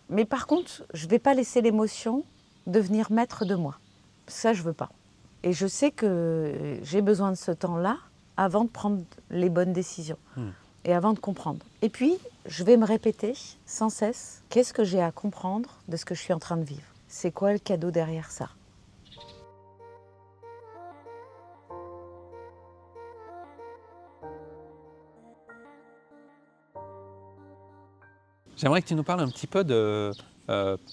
Mais par contre, je ne vais pas laisser l'émotion devenir maître de moi. Ça, je ne veux pas. Et je sais que j'ai besoin de ce temps-là avant de prendre les bonnes décisions et avant de comprendre. Et puis, je vais me répéter sans cesse, qu'est-ce que j'ai à comprendre de ce que je suis en train de vivre? C'est quoi le cadeau derrière ça? J'aimerais que tu nous parles un petit peu de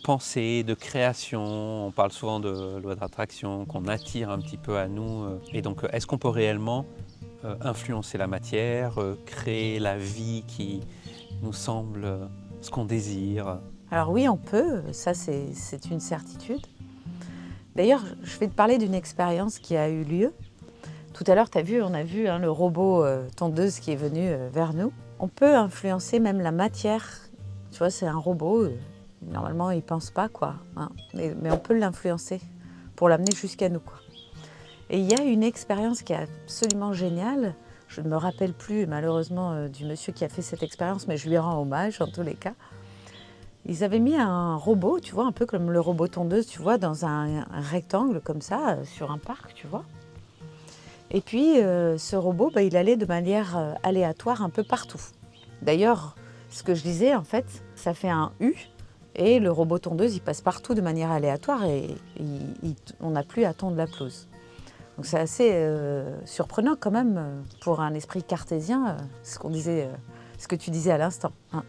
pensée, de création. On parle souvent de loi d'attraction, qu'on attire un petit peu à nous. Et donc, est-ce qu'on peut réellement influencer la matière, créer la vie qui nous semble ce qu'on désire? Alors oui, on peut, ça c'est une certitude. D'ailleurs, je vais te parler d'une expérience qui a eu lieu. Tout à l'heure, on a vu le robot tondeuse qui est venu vers nous. On peut influencer même la matière. Tu vois, c'est un robot, normalement il ne pense pas, quoi. Hein. Mais on peut l'influencer pour l'amener jusqu'à nous, quoi. Et il y a une expérience qui est absolument géniale. Je ne me rappelle plus, malheureusement, du monsieur qui a fait cette expérience, mais je lui rends hommage, en tous les cas. Ils avaient mis un robot, tu vois, un peu comme le robot tondeuse, tu vois, dans un rectangle comme ça, sur un parc, tu vois. Et puis, ce robot, il allait de manière aléatoire un peu partout. D'ailleurs, ce que je disais, en fait, ça fait un U, et le robot tondeuse, il passe partout de manière aléatoire, et on n'a plus à tondre la pelouse. Donc c'est assez surprenant quand même, pour un esprit cartésien, ce que tu disais à l'instant. Hein.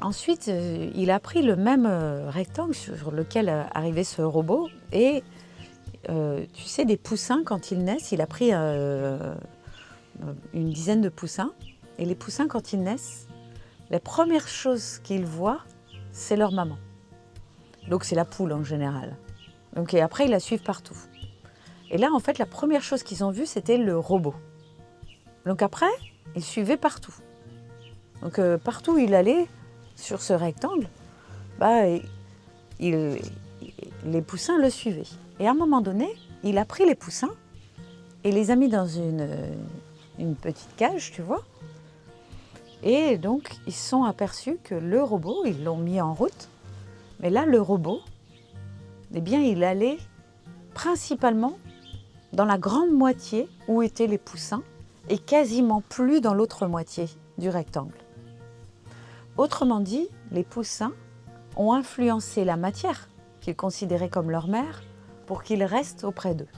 Ensuite, il a pris le même rectangle sur lequel arrivait ce robot, et tu sais, des poussins, quand ils naissent, il a pris une dizaine de poussins. Et les poussins, quand ils naissent, la première chose qu'ils voient, c'est leur maman. Donc c'est la poule en général. Donc, et après, ils la suivent partout. Et là, en fait, la première chose qu'ils ont vue, c'était le robot. Donc après, ils suivaient partout. Donc partout où il allait, sur ce rectangle, les poussins le suivaient. Et à un moment donné, il a pris les poussins et les a mis dans une petite cage, tu vois. Et donc, ils se sont aperçus que le robot, ils l'ont mis en route. Mais là, le robot, eh bien, il allait principalement dans la grande moitié où étaient les poussins et quasiment plus dans l'autre moitié du rectangle. Autrement dit, les poussins ont influencé la matière qu'ils considéraient comme leur mère pour qu'ils restent auprès d'eux.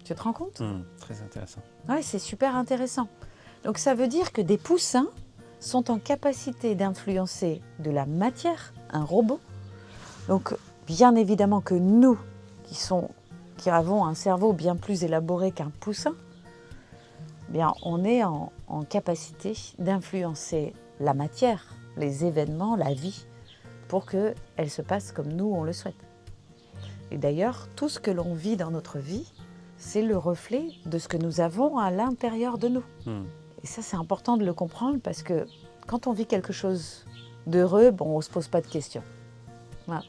Tu te rends compte? Très intéressant. Oui, c'est super intéressant. Donc ça veut dire que des poussins sont en capacité d'influencer de la matière, un robot. Donc bien évidemment que nous, qui avons un cerveau bien plus élaboré qu'un poussin, bien on est en capacité d'influencer la matière, les événements, la vie, pour qu'elle se passe comme nous on le souhaite. Et d'ailleurs, tout ce que l'on vit dans notre vie, c'est le reflet de ce que nous avons à l'intérieur de nous. Et ça, c'est important de le comprendre parce que quand on vit quelque chose d'heureux, on ne se pose pas de questions. Voilà.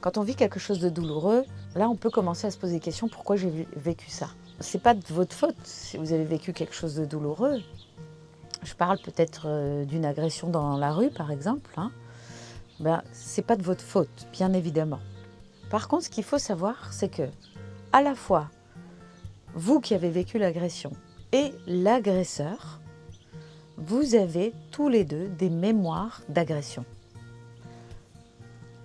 Quand on vit quelque chose de douloureux, là, on peut commencer à se poser des questions. Pourquoi j'ai vécu ça? Ce n'est pas de votre faute si vous avez vécu quelque chose de douloureux. Je parle peut-être d'une agression dans la rue, par exemple. Ce n'est pas de votre faute, bien évidemment. Par contre, ce qu'il faut savoir, c'est que, à la fois, vous qui avez vécu l'agression et l'agresseur, vous avez tous les deux des mémoires d'agression.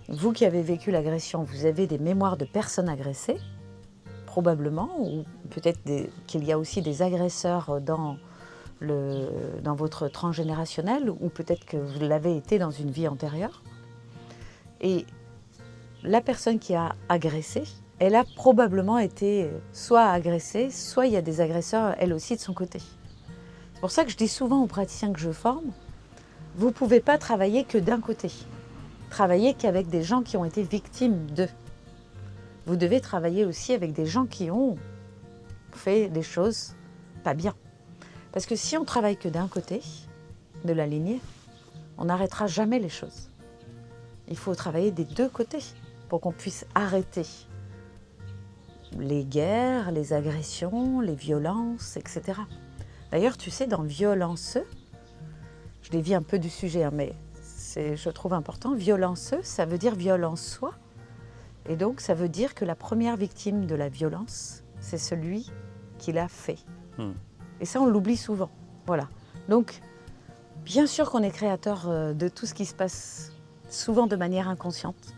Vous qui avez vécu l'agression, vous avez des mémoires de personnes agressées, probablement, ou peut-être qu'il y a aussi des agresseurs dans votre transgénérationnel, ou peut-être que vous l'avez été dans une vie antérieure. Et la personne qui a agressé, elle a probablement été soit agressée, soit il y a des agresseurs, elle aussi, de son côté. C'est pour ça que je dis souvent aux praticiens que je forme, vous ne pouvez pas travailler que d'un côté. Travailler qu'avec des gens qui ont été victimes d'eux. Vous devez travailler aussi avec des gens qui ont fait des choses pas bien. Parce que si on travaille que d'un côté de la lignée, on n'arrêtera jamais les choses. Il faut travailler des deux côtés pour qu'on puisse arrêter les guerres, les agressions, les violences, etc. D'ailleurs, tu sais, dans Violenceux, je dévie un peu du sujet, mais je trouve important. Violenceux, ça veut dire viol en soi. Et donc, ça veut dire que la première victime de la violence, c'est celui qui l'a fait. Et ça, on l'oublie souvent. Voilà. Donc, bien sûr qu'on est créateur de tout ce qui se passe, souvent de manière inconsciente.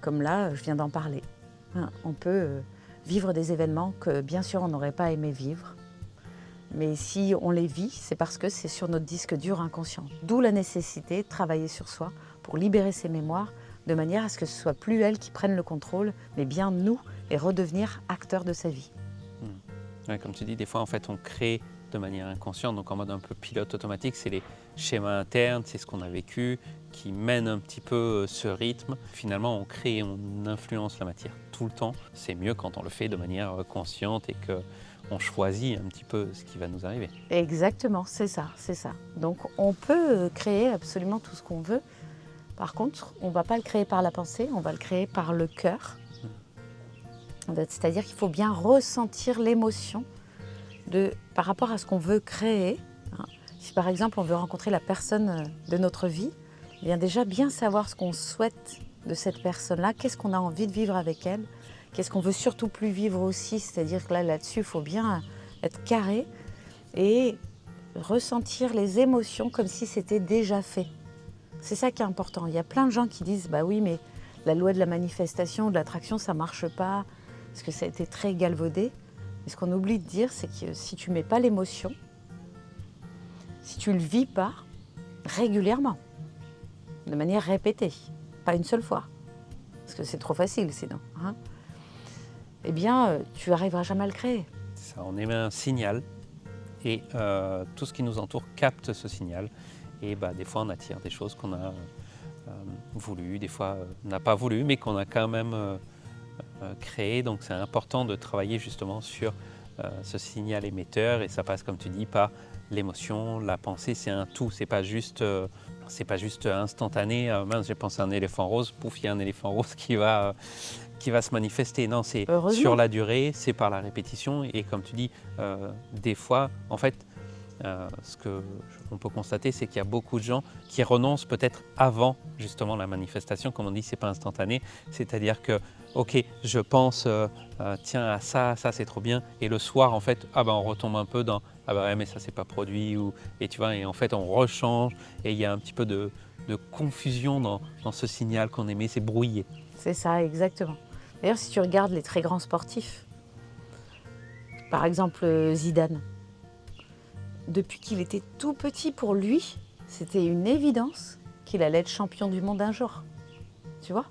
Comme là, je viens d'en parler. On peut vivre des événements que, bien sûr, on n'aurait pas aimé vivre. Mais si on les vit, c'est parce que c'est sur notre disque dur inconscient. D'où la nécessité de travailler sur soi pour libérer ces mémoires de manière à ce que ce ne soit plus elles qui prennent le contrôle, mais bien nous, et redevenir acteurs de sa vie. Ouais, comme tu dis, des fois, en fait, on crée de manière inconsciente, donc en mode un peu pilote automatique. C'est les schémas internes, c'est ce qu'on a vécu, qui mène un petit peu ce rythme. Finalement, on crée, on influence la matière tout le temps. C'est mieux quand on le fait de manière consciente et qu'on choisit un petit peu ce qui va nous arriver. Exactement, c'est ça, c'est ça. Donc on peut créer absolument tout ce qu'on veut. Par contre, on ne va pas le créer par la pensée, on va le créer par le cœur. C'est-à-dire qu'il faut bien ressentir l'émotion par rapport à ce qu'on veut créer. Si par exemple on veut rencontrer la personne de notre vie, eh bien déjà bien savoir ce qu'on souhaite de cette personne-là, qu'est-ce qu'on a envie de vivre avec elle, qu'est-ce qu'on veut surtout plus vivre aussi, c'est-à-dire que là-dessus, il faut bien être carré et ressentir les émotions comme si c'était déjà fait. C'est ça qui est important. Il y a plein de gens qui disent « bah oui, mais la loi de la manifestation, de l'attraction, ça ne marche pas, parce que ça a été très galvaudé ». Mais ce qu'on oublie de dire, c'est que si tu ne mets pas l'émotion, si tu ne le vis pas régulièrement, de manière répétée, pas une seule fois, parce que c'est trop facile sinon, eh bien, tu n'arriveras jamais à le créer. Ça, on émet un signal et tout ce qui nous entoure capte ce signal. Et des fois, on attire des choses qu'on a voulu, des fois, on n'a pas voulu, mais qu'on a quand même créé. Donc, c'est important de travailler justement sur ce signal émetteur. Et ça passe, comme tu dis, par l'émotion, la pensée. C'est un tout. C'est pas juste instantané. Mince, j'ai pensé à un éléphant rose. Pouf, il y a un éléphant rose qui va se manifester. Non, c'est sur la durée, c'est par la répétition. Et comme tu dis, des fois, en fait, ce qu'on peut constater, c'est qu'il y a beaucoup de gens qui renoncent peut-être avant justement la manifestation. Comme on dit, c'est pas instantané. C'est-à-dire que, ok, je pense, tiens, à ça c'est trop bien. Et le soir, en fait, on retombe un peu dans, ouais, mais ça c'est pas produit. Et tu vois, et en fait, on rechange. Et il y a un petit peu de confusion dans ce signal qu'on émet. C'est brouillé. C'est ça, exactement. D'ailleurs, si tu regardes les très grands sportifs, par exemple Zidane, depuis qu'il était tout petit, pour lui, c'était une évidence qu'il allait être champion du monde un jour. Tu vois ?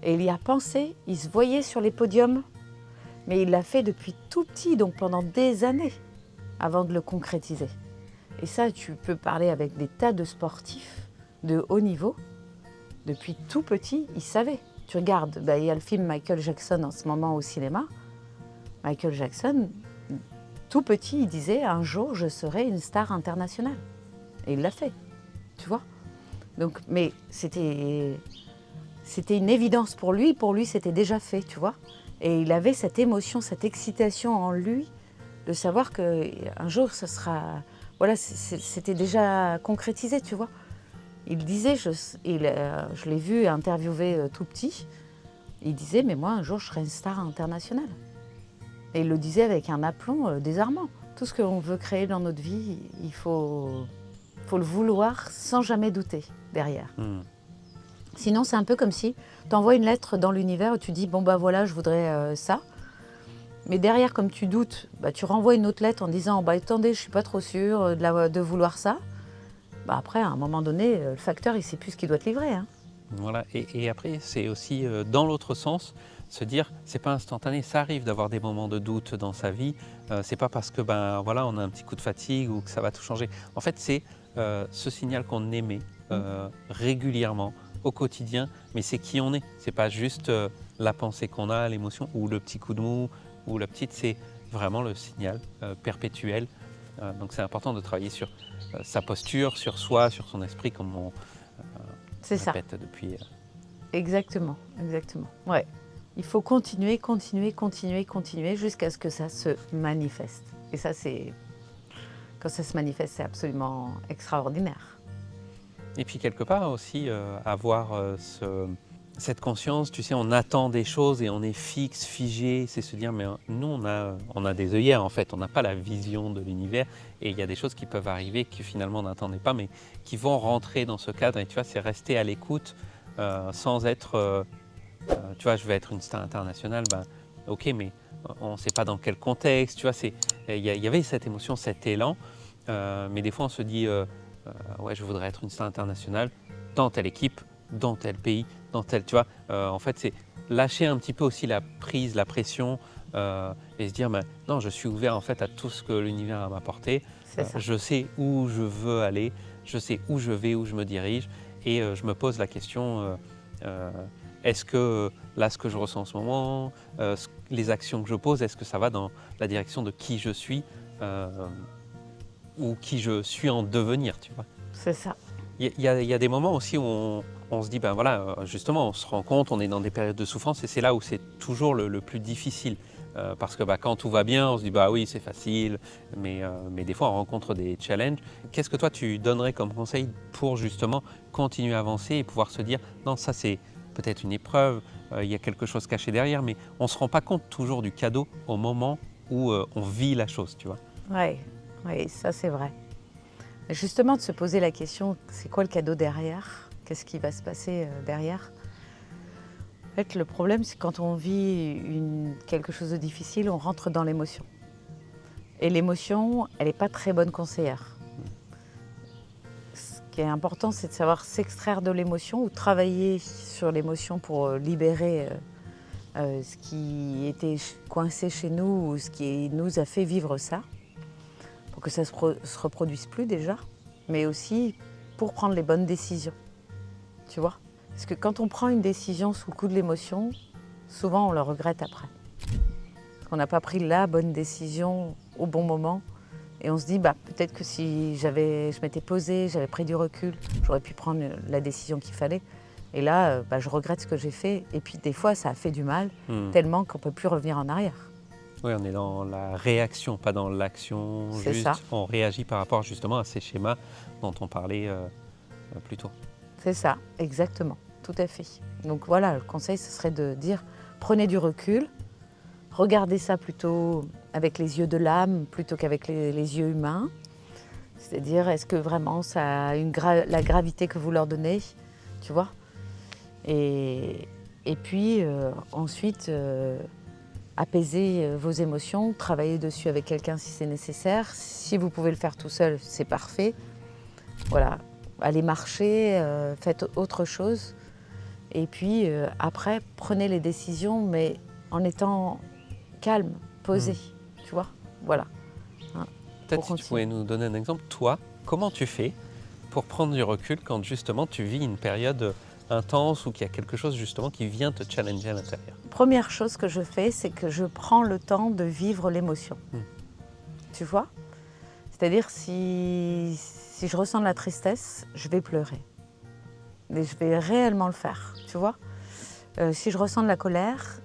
Et il y a pensé, il se voyait sur les podiums, mais il l'a fait depuis tout petit, donc pendant des années, avant de le concrétiser. Et ça, tu peux parler avec des tas de sportifs de haut niveau. Depuis tout petit, ils savaient. Tu regardes, il y a le film Michael Jackson en ce moment au cinéma. Michael Jackson, tout petit, il disait « un jour, je serai une star internationale ». Et il l'a fait, tu vois. Donc, mais c'était une évidence pour lui c'était déjà fait, tu vois. Et il avait cette émotion, cette excitation en lui de savoir qu'un jour, ça sera... Voilà, c'était déjà concrétisé, tu vois. Il disait, je l'ai vu interviewé tout petit, il disait « mais moi, un jour, je serai une star internationale ». Et il le disait avec un aplomb désarmant. Tout ce qu'on veut créer dans notre vie, il faut le vouloir sans jamais douter derrière. Sinon, c'est un peu comme si tu envoies une lettre dans l'univers où tu dis « bon, voilà, je voudrais ça ». Mais derrière, comme tu doutes, tu renvoies une autre lettre en disant « attendez, je ne suis pas trop sûre de vouloir ça ». Après, à un moment donné, le facteur, il ne sait plus ce qu'il doit te livrer. Voilà. Et après, c'est aussi dans l'autre sens, se dire c'est pas instantané, ça arrive d'avoir des moments de doute dans sa vie, c'est pas parce que voilà, on a un petit coup de fatigue ou que ça va tout changer. En fait, c'est ce signal qu'on émet régulièrement au quotidien, mais c'est qui on est. C'est pas juste la pensée qu'on a, l'émotion ou le petit coup de mou ou la petite, c'est vraiment le signal perpétuel. Donc c'est important de travailler sur sa posture, sur soi, sur son esprit, comme on répète depuis. Exactement, exactement. Ouais. Il faut continuer jusqu'à ce que ça se manifeste. Et ça, quand ça se manifeste, c'est absolument extraordinaire. Et puis quelque part aussi avoir cette conscience, tu sais, on attend des choses et on est fixe, figé, c'est se dire, mais nous on a des œillères en fait, on n'a pas la vision de l'univers et il y a des choses qui peuvent arriver que finalement on n'attendait pas, mais qui vont rentrer dans ce cadre et tu vois, c'est rester à l'écoute sans être, tu vois, je vais être une star internationale, ben ok, mais on ne sait pas dans quel contexte, tu vois, il y avait cette émotion, cet élan, mais des fois on se dit, ouais, je voudrais être une star internationale dans telle équipe, dans tel pays, dans tel, tu vois, en fait c'est lâcher un petit peu aussi la prise, la pression et se dire ben, non, je suis ouvert en fait à tout ce que l'univers a m'apporté, je sais où je veux aller, je sais où je vais, où je me dirige et je me pose la question est-ce que là ce que je ressens en ce moment, les actions que je pose, est-ce que ça va dans la direction de qui je suis ou qui je suis en devenir, tu vois. C'est ça. Il y a des moments aussi où on se dit, ben voilà, justement, on se rend compte, on est dans des périodes de souffrance et c'est là où c'est toujours le plus difficile. Parce que quand tout va bien, on se dit, bah oui, c'est facile, mais des fois, on rencontre des challenges. Qu'est-ce que toi, tu donnerais comme conseil pour justement continuer à avancer et pouvoir se dire, non, ça c'est peut-être une épreuve, il y a quelque chose caché derrière, mais on ne se rend pas compte toujours du cadeau au moment où on vit la chose, tu vois. Oui, ça c'est vrai. Justement, de se poser la question, c'est quoi le cadeau derrière? Qu'est-ce qui va se passer derrière? En fait, le problème, c'est quand on vit quelque chose de difficile, on rentre dans l'émotion. Et l'émotion, elle n'est pas très bonne conseillère. Ce qui est important, c'est de savoir s'extraire de l'émotion ou travailler sur l'émotion pour libérer ce qui était coincé chez nous ou ce qui nous a fait vivre ça. Pour que ça ne se reproduise plus déjà, mais aussi pour prendre les bonnes décisions, tu vois. Parce que quand on prend une décision sous le coup de l'émotion, souvent on le regrette après. Parce qu'on n'a pas pris la bonne décision au bon moment, et on se dit, peut-être que si je m'étais posée, j'avais pris du recul, j'aurais pu prendre la décision qu'il fallait. Et là, je regrette ce que j'ai fait, et puis des fois ça a fait du mal, tellement qu'on ne peut plus revenir en arrière. Oui, on est dans la réaction, pas dans l'action. C'est ça. On réagit par rapport justement à ces schémas dont on parlait plus tôt. C'est ça, exactement, tout à fait. Donc voilà, le conseil, ce serait de dire, prenez du recul, regardez ça plutôt avec les yeux de l'âme plutôt qu'avec les yeux humains. C'est-à-dire, est-ce que vraiment ça a la gravité que vous leur donnez, tu vois? Et puis ensuite... apaiser vos émotions, travailler dessus avec quelqu'un si c'est nécessaire. Si vous pouvez le faire tout seul, c'est parfait. Voilà, allez marcher, faites autre chose. Et puis après, prenez les décisions, mais en étant calme, posé, tu vois. Voilà. Peut-être si tu pouvais nous donner un exemple, toi, comment tu fais pour prendre du recul quand justement tu vis une période intense ou qu'il y a quelque chose justement qui vient te challenger à l'intérieur? Première chose que je fais, c'est que je prends le temps de vivre l'émotion. Tu vois? C'est-à-dire si je ressens de la tristesse, je vais pleurer. Mais je vais réellement le faire, tu vois? Si je ressens de la colère,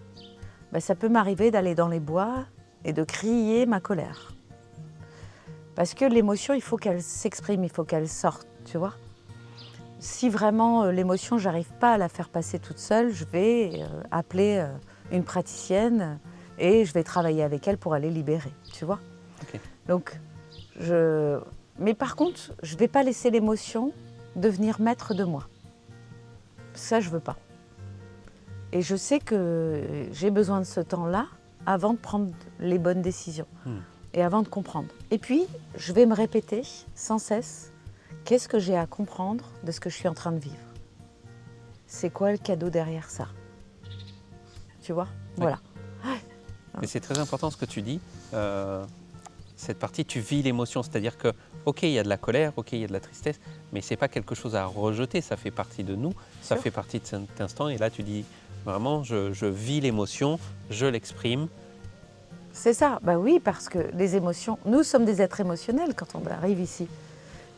ça peut m'arriver d'aller dans les bois et de crier ma colère. Parce que l'émotion, il faut qu'elle s'exprime, il faut qu'elle sorte, tu vois? Si vraiment l'émotion, j'arrive pas à la faire passer toute seule, je vais appeler une praticienne et je vais travailler avec elle pour aller libérer, tu vois. Okay. Donc, mais par contre, je vais pas laisser l'émotion devenir maître de moi. Ça, je veux pas. Et je sais que j'ai besoin de ce temps-là avant de prendre les bonnes décisions et avant de comprendre. Et puis, je vais me répéter sans cesse. Qu'est-ce que j'ai à comprendre de ce que je suis en train de vivre? C'est quoi le cadeau derrière ça? Tu vois? Voilà. Mais c'est très important ce que tu dis. Cette partie, tu vis l'émotion. C'est-à-dire que, ok, il y a de la colère, ok, il y a de la tristesse, mais ce n'est pas quelque chose à rejeter. Ça fait partie de nous, ça fait partie de cet instant. Et là, tu dis vraiment, je vis l'émotion, je l'exprime. C'est ça. Oui, parce que les émotions, nous sommes des êtres émotionnels quand on arrive ici.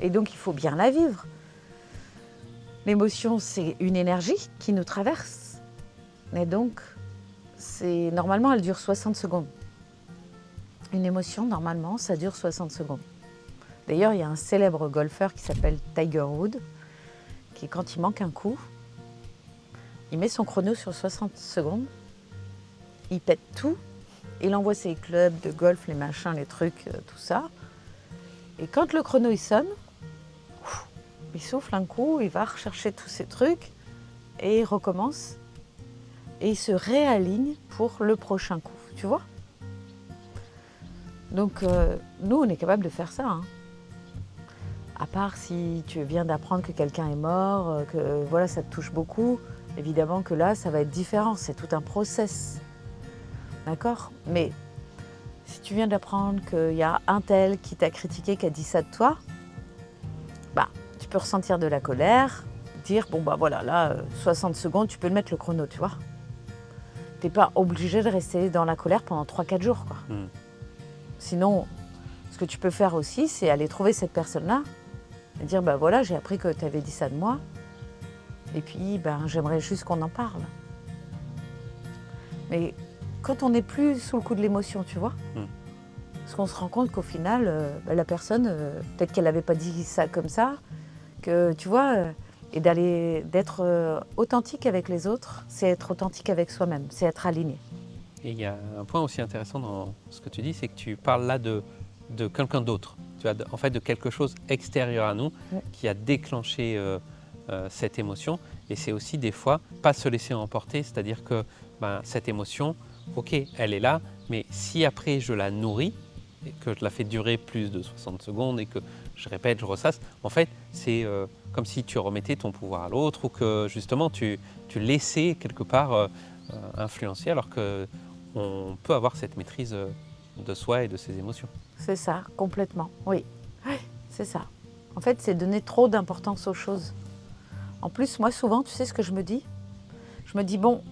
Et donc, il faut bien la vivre. L'émotion, c'est une énergie qui nous traverse. Et donc, normalement, elle dure 60 secondes. Une émotion, normalement, ça dure 60 secondes. D'ailleurs, il y a un célèbre golfeur qui s'appelle Tiger Woods qui, quand il manque un coup, il met son chrono sur 60 secondes, il pète tout, il envoie ses clubs de golf, les machins, les trucs, tout ça. Et quand le chrono il sonne, il souffle un coup, il va rechercher tous ces trucs et il recommence. Et il se réaligne pour le prochain coup, tu vois. Donc nous, on est capable de faire ça. Hein. À part si tu viens d'apprendre que quelqu'un est mort, que voilà, ça te touche beaucoup, évidemment que là, ça va être différent, c'est tout un process. D'accord? Mais si tu viens d'apprendre qu'il y a un tel qui t'a critiqué, qui a dit ça de toi, bah, tu peux ressentir de la colère, dire, bon bah voilà, là, 60 secondes, tu peux le mettre le chrono, tu vois. T'es pas obligé de rester dans la colère pendant 3-4 jours, quoi. Sinon, ce que tu peux faire aussi, c'est aller trouver cette personne-là et dire, bah voilà, j'ai appris que tu avais dit ça de moi, et puis ben, j'aimerais juste qu'on en parle. Mais quand on n'est plus sous le coup de l'émotion, tu vois, parce qu'on se rend compte qu'au final, la personne, peut-être qu'elle n'avait pas dit ça comme ça, que tu vois, et d'être authentique avec les autres, c'est être authentique avec soi-même, c'est être aligné. Et il y a un point aussi intéressant dans ce que tu dis, c'est que tu parles là de quelqu'un d'autre, tu vois, en fait de quelque chose extérieur à nous qui a déclenché cette émotion. Et c'est aussi des fois pas se laisser emporter, c'est-à-dire que cette émotion, ok, elle est là, mais si après je la nourris, et que je la fais durer plus de 60 secondes et que je répète, je ressasse, en fait c'est comme si tu remettais ton pouvoir à l'autre ou que justement tu laissais quelque part influencer alors qu'on peut avoir cette maîtrise de soi et de ses émotions. C'est ça, complètement, oui, c'est ça. En fait, c'est donner trop d'importance aux choses. En plus, moi, souvent, tu sais ce que je me dis? Je me dis, bon,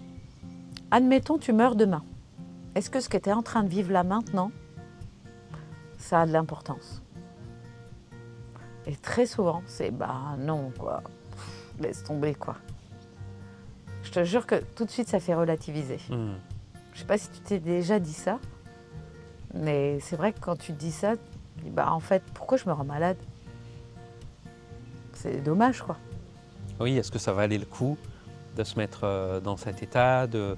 admettons, tu meurs demain. Est-ce que ce que tu es en train de vivre là maintenant, ça a de l'importance? Et très souvent, c'est, bah non, quoi. Laisse tomber, quoi. Je te jure que tout de suite, ça fait relativiser. Je sais pas si tu t'es déjà dit ça, mais c'est vrai que quand tu te dis ça, tu dis, bah en fait, pourquoi je me rends malade? C'est dommage, quoi. Oui, est-ce que ça valait le coup de se mettre dans cet état, de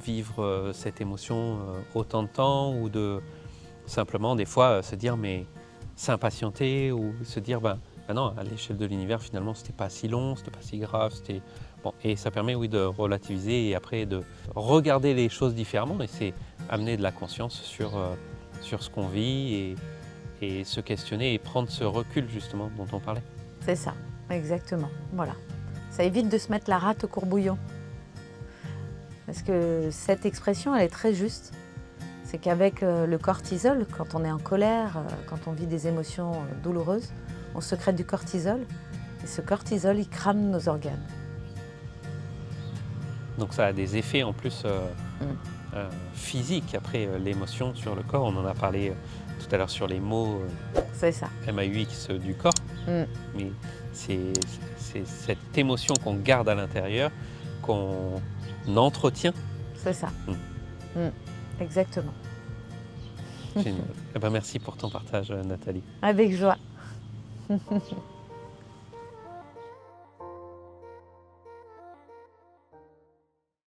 vivre cette émotion autant de temps ou de simplement des fois se dire mais s'impatienter ou se dire non, à l'échelle de l'univers finalement c'était pas si long, c'était pas si grave, c'était bon. Et ça permet oui de relativiser et après de regarder les choses différemment et c'est amener de la conscience sur ce qu'on vit et se questionner et prendre ce recul justement dont on parlait. C'est ça, exactement, voilà. Ça évite de se mettre la rate au courbouillon. Parce que cette expression, elle est très juste. C'est qu'avec le cortisol, quand on est en colère, quand on vit des émotions douloureuses, on sécrète du cortisol. Et ce cortisol, il crame nos organes. Donc ça a des effets en plus physiques après l'émotion sur le corps. On en a parlé tout à l'heure sur les mots c'est ça. MAUX du corps. Mais c'est cette émotion qu'on garde à l'intérieur, qu'on entretient. C'est ça. Exactement. Génial. Merci pour ton partage, Nathalie. Avec joie.